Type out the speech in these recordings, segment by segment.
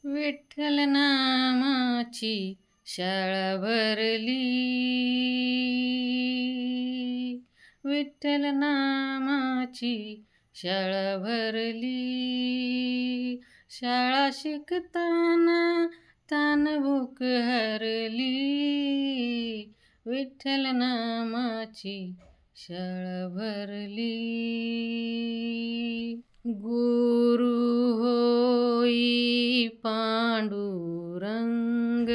विठ्ठल नामाची शाळा भरली. विठ्ठल नामाची शाळा भरली. शाळा शिकताना तानभूक हरली. विठ्ठल नामाची शाळा भरली. गुरु होई पांडुरंग,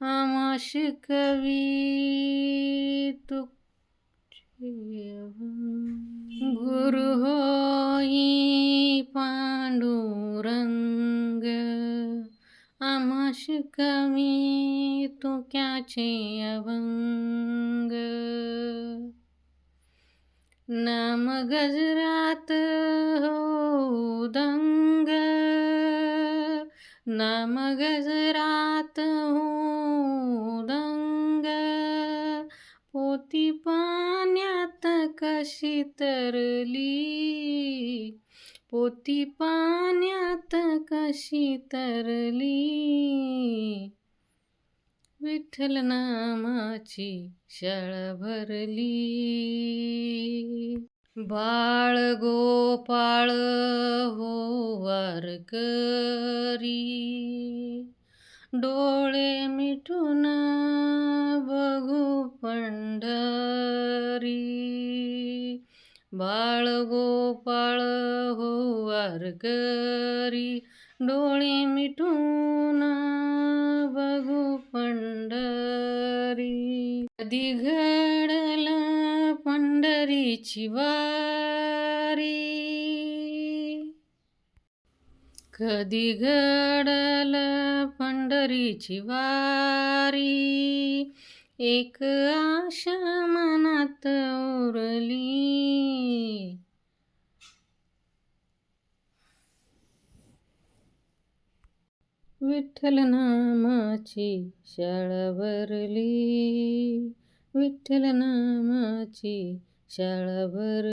आम्हा शिकवी तुझे अभंग. गुरु होई पांडुरंग, आम्हा शिकवी तुक्याचे अभंग. नाम गजरात हो दंग, नाम गजरात हो दंग. पोती पाण्यात कशी तरली, पोती पाण्यात कशी तरली. विठ्ठल नामाची शाळा भरली. बाळ गोपाळ हो वारकरी, डोळे मिटून बघू पंढरी. बाळ गोपाळ हो वारकरी, डोळे मिटून बघू पंढरी. कधी घडल पंढरीची वारी, कधी घडल पंढरीची वारी. एक आशा मनात उरली, विठ्ठल नामाची शाळा भरली. विठ्ठल नामाची शाळा भरली.